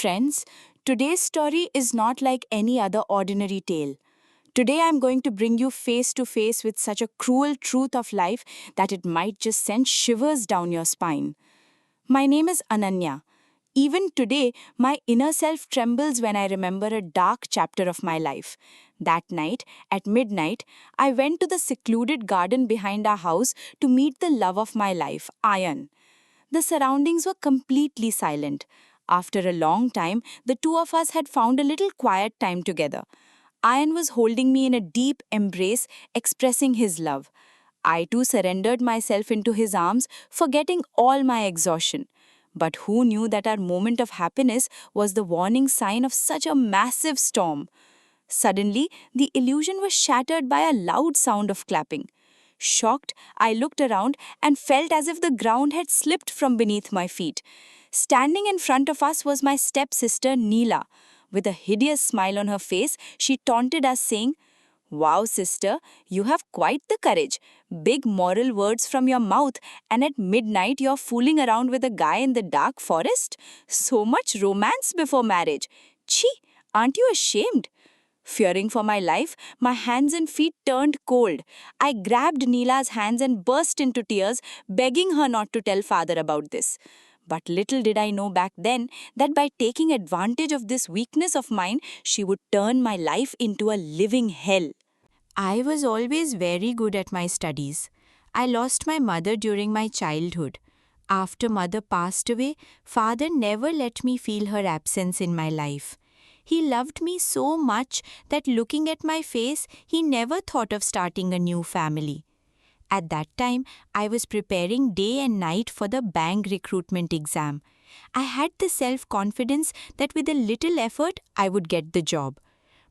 friends. Today's story is not like any other ordinary tale. Today I'm going to bring you face to face with such a cruel truth of life that it might just send shivers down your spine. My name is Ananya. Even today, my inner self trembles when I remember a dark chapter of my life. That night, at midnight, I went to the secluded garden behind our house to meet the love of my life, Ayan. The surroundings were completely silent. After a long time, the two of us had found a little quiet time together. Ayan was holding me in a deep embrace, expressing his love. I too surrendered myself into his arms, forgetting all my exhaustion. But who knew that our moment of happiness was the warning sign of such a massive storm? Suddenly, the illusion was shattered by a loud sound of clapping. Shocked, I looked around and felt as if the ground had slipped from beneath my feet. Standing in front of us was my stepsister Neela. With a hideous smile on her face, she taunted us, saying, "Wow, sister, you have quite the courage. Big moral words from your mouth, and at midnight you're fooling around with a guy in the dark forest? So much romance before marriage. Chee, aren't you ashamed?" Fearing for my life, my hands and feet turned cold. I grabbed Neela's hands and burst into tears, begging her not to tell father about this. But little did I know back then that by taking advantage of this weakness of mine, she would turn my life into a living hell. I was always very good at my studies. I lost my mother during my childhood. After mother passed away, father never let me feel her absence in my life. He loved me so much that looking at my face, he never thought of starting a new family. At that time, I was preparing day and night for the bank recruitment exam. I had the self-confidence that with a little effort, I would get the job.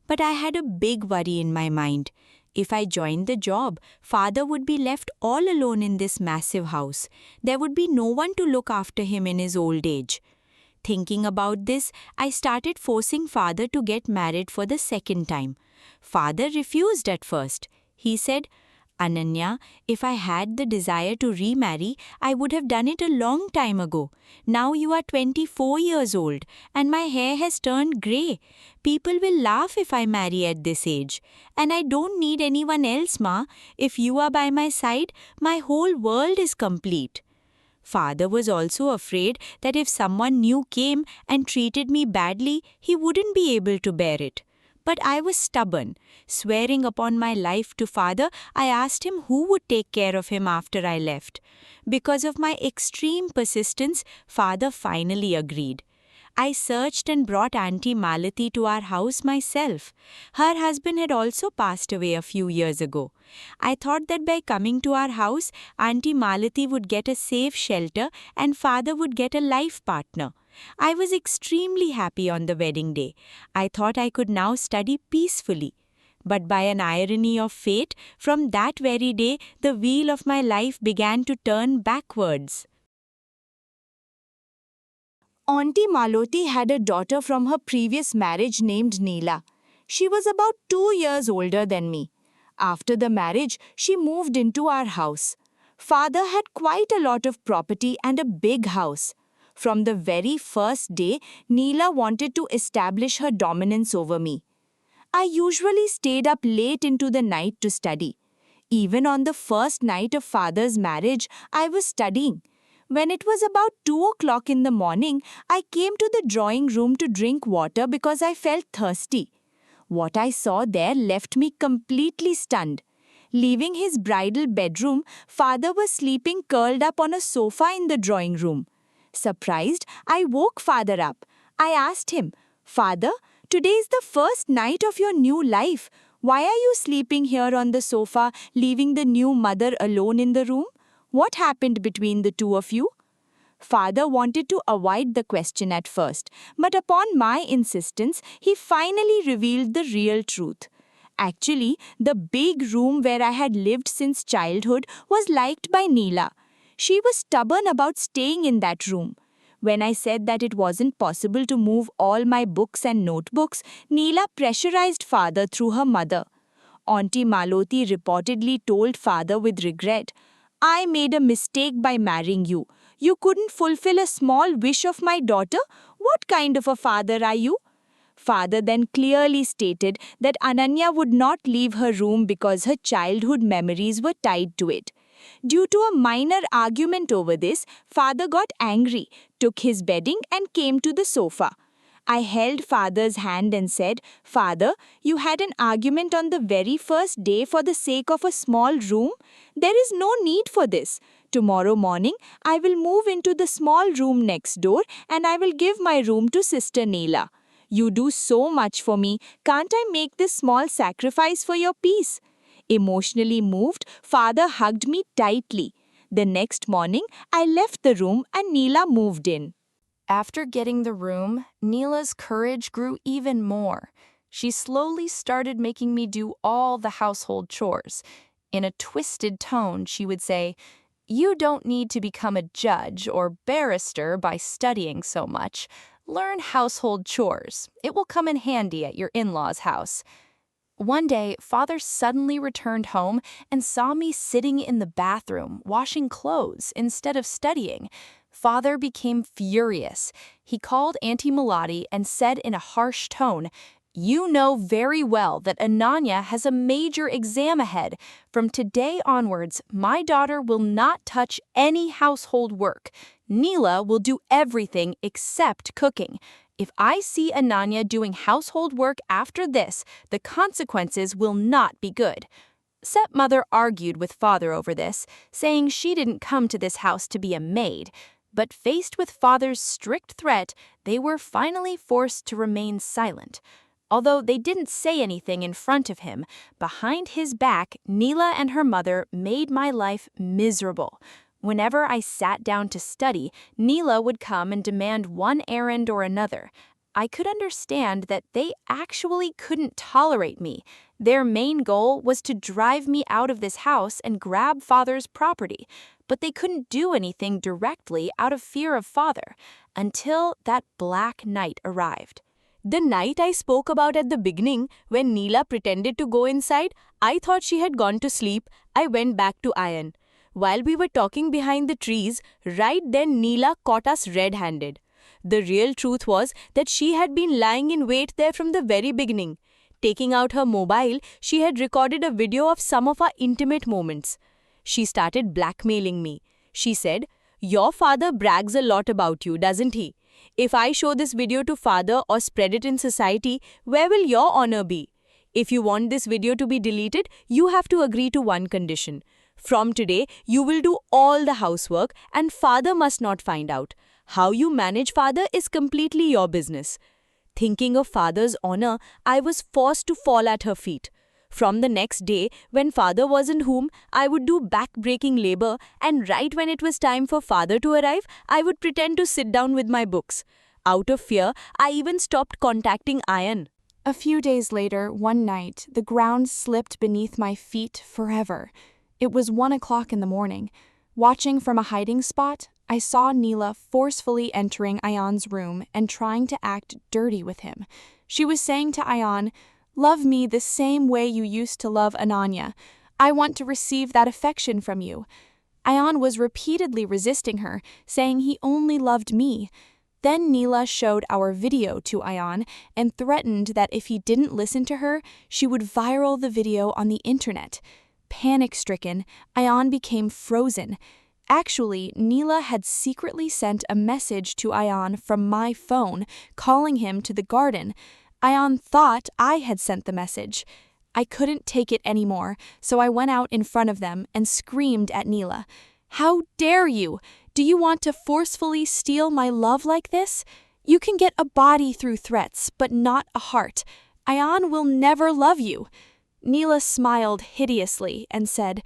But I had a big worry in my mind. If I joined the job, father would be left all alone in this massive house. There would be no one to look after him in his old age. Thinking about this, I started forcing father to get married for the second time. Father refused at first. He said, "Ananya, if I had the desire to remarry, I would have done it a long time ago. Now you are 24 years old and my hair has turned grey. People will laugh if I marry at this age. And I don't need anyone else, Ma. If you are by my side, my whole world is complete." Father was also afraid that if someone new came and treated me badly, he wouldn't be able to bear it. But I was stubborn. Swearing upon my life to father, I asked him who would take care of him after I left. Because of my extreme persistence, father finally agreed. I searched and brought Auntie Malati to our house myself. Her husband had also passed away a few years ago. I thought that by coming to our house, Auntie Malati would get a safe shelter and father would get a life partner. I was extremely happy on the wedding day. I thought I could now study peacefully. But by an irony of fate, from that very day, the wheel of my life began to turn backwards. Auntie Maloti had a daughter from her previous marriage named Neela. She was about 2 years older than me. After the marriage, she moved into our house. Father had quite a lot of property and a big house. From the very first day, Neela wanted to establish her dominance over me. I usually stayed up late into the night to study. Even on the first night of father's marriage, I was studying. When it was about 2 o'clock in the morning, I came to the drawing room to drink water because I felt thirsty. What I saw there left me completely stunned. Leaving his bridal bedroom, father was sleeping curled up on a sofa in the drawing room. Surprised, I woke father up. I asked him, "Father, today is the first night of your new life. Why are you sleeping here on the sofa, leaving the new mother alone in the room? What happened between the two of you?" Father wanted to avoid the question at first, but upon my insistence, he finally revealed the real truth. Actually, the big room where I had lived since childhood was liked by Neela. She was stubborn about staying in that room. When I said that it wasn't possible to move all my books and notebooks, Neela pressurized father through her mother. Auntie Maloti reportedly told father with regret, "I made a mistake by marrying you. You couldn't fulfill a small wish of my daughter? What kind of a father are you? Father then clearly stated that Ananya would not leave her room because her childhood memories were tied to it. Due to a minor argument over this, father got angry, took his bedding, and came to the sofa. I held father's hand and said, "Father, you had an argument on the very first day for the sake of a small room? There is no need for this. Tomorrow morning, I will move into the small room next door and I will give my room to Sister Neela. You do so much for me. Can't I make this small sacrifice for your peace?" Emotionally moved, father hugged me tightly. The next morning, I left the room and Neela moved in. After getting the room, Neela's courage grew even more. She slowly started making me do all the household chores. In a twisted tone, she would say, "You don't need to become a judge or barrister by studying so much. Learn household chores. It will come in handy at your in-laws' house." One day, father suddenly returned home and saw me sitting in the bathroom washing clothes instead of studying. Father became furious. He called Auntie Melody and said in a harsh tone, "You know very well that Ananya has a major exam ahead. From today onwards, my daughter will not touch any household work. Neela will do everything except cooking. If I see Ananya doing household work after this, the consequences will not be good." Stepmother argued with father over this, saying she didn't come to this house to be a maid. But faced with father's strict threat, they were finally forced to remain silent. Although they didn't say anything in front of him, behind his back, Neela and her mother made my life miserable. Whenever I sat down to study, Neela would come and demand one errand or another. I could understand that they actually couldn't tolerate me. Their main goal was to drive me out of this house and grab father's property. But they couldn't do anything directly out of fear of father, until that black night arrived. The night I spoke about at the beginning, when Neela pretended to go inside, I thought she had gone to sleep. I went back to Ayan. While we were talking behind the trees, right then Neela caught us red-handed. The real truth was that she had been lying in wait there from the very beginning. Taking out her mobile, she had recorded a video of some of our intimate moments. She started blackmailing me. She said, "Your father brags a lot about you, doesn't he? If I show this video to father or spread it in society, where will your honor be? If you want this video to be deleted, you have to agree to one condition. From today, you will do all the housework and father must not find out. How you manage father is completely your business." Thinking of father's honor, I was forced to fall at her feet. From the next day, when father wasn't home, I would do back-breaking labor, and right when it was time for father to arrive, I would pretend to sit down with my books. Out of fear, I even stopped contacting Ayan. A few days later, one night, the ground slipped beneath my feet forever. It was 1 o'clock in the morning. Watching from a hiding spot, I saw Neela forcefully entering Ayan's room and trying to act dirty with him. She was saying to Ayan, "Love me the same way you used to love Ananya. I want to receive that affection from you." Ayan was repeatedly resisting her, saying he only loved me. Then Neela showed our video to Ayan and threatened that if he didn't listen to her, she would viral the video on the internet. Panic-stricken, Ayan became frozen. Actually, Neela had secretly sent a message to Ayan from my phone, calling him to the garden. Ayan thought I had sent the message. I couldn't take it anymore, so I went out in front of them and screamed at Neela. "How dare you? Do you want to forcefully steal my love like this? You can get a body through threats, but not a heart. Ayan will never love you." Neela smiled hideously and said,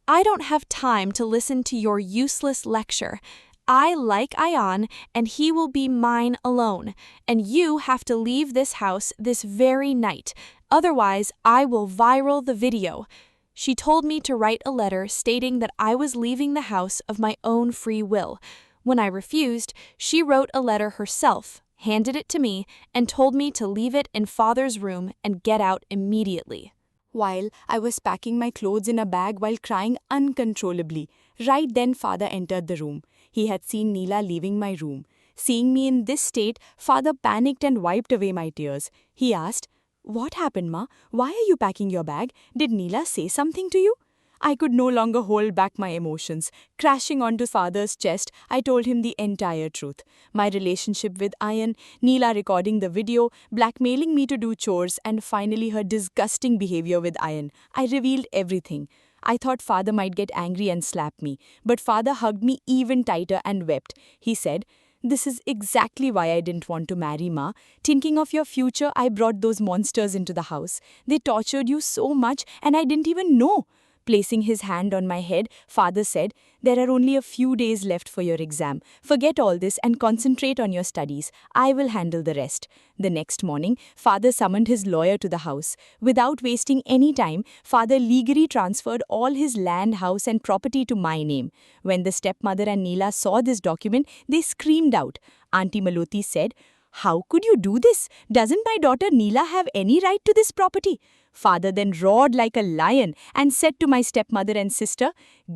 "I don't have time to listen to your useless lecture. I like Ayan, and he will be mine alone, and you have to leave this house this very night. Otherwise, I will viral the video." She told me to write a letter stating that I was leaving the house of my own free will. When I refused, she wrote a letter herself, handed it to me, and told me to leave it in father's room and get out immediately. While I was packing my clothes in a bag while crying uncontrollably, right then father entered the room. He had seen Neela leaving my room. Seeing me in this state, father panicked and wiped away my tears. He asked, "What happened, Ma? Why are you packing your bag? Did Neela say something to you?" I could no longer hold back my emotions. Crashing onto father's chest, I told him the entire truth. My relationship with Ayan, Neela recording the video, blackmailing me to do chores, and finally her disgusting behavior with Ayan. I revealed everything. I thought father might get angry and slap me, but father hugged me even tighter and wept. He said, "This is exactly why I didn't want to marry, Ma. Thinking of your future, I brought those monsters into the house. They tortured you so much, and I didn't even know." Placing his hand on my head, father said, "There are only a few days left for your exam. Forget all this and concentrate on your studies. I will handle the rest." The next morning, father summoned his lawyer to the house. Without wasting any time, father legally transferred all his land, house, and property to my name. When the stepmother and Neela saw this document, they screamed out. Auntie Maloti said, "How could you do this? Doesn't my daughter Neela have any right to this property?" Father then roared like a lion and said to my stepmother and sister,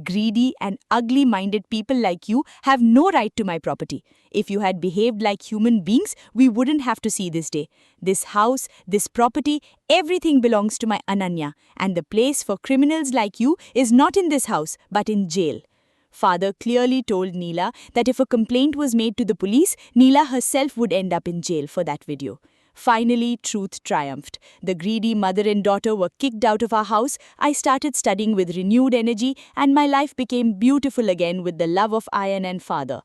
"Greedy and ugly-minded people like you have no right to my property. If you had behaved like human beings, we wouldn't have to see this day. This house, this property, everything belongs to my Ananya, and the place for criminals like you is not in this house, but in jail." Father clearly told Neela that if a complaint was made to the police, Neela herself would end up in jail for that video. Finally, truth triumphed. The greedy mother and daughter were kicked out of our house. I started studying with renewed energy, and my life became beautiful again with the love of Ayan and father.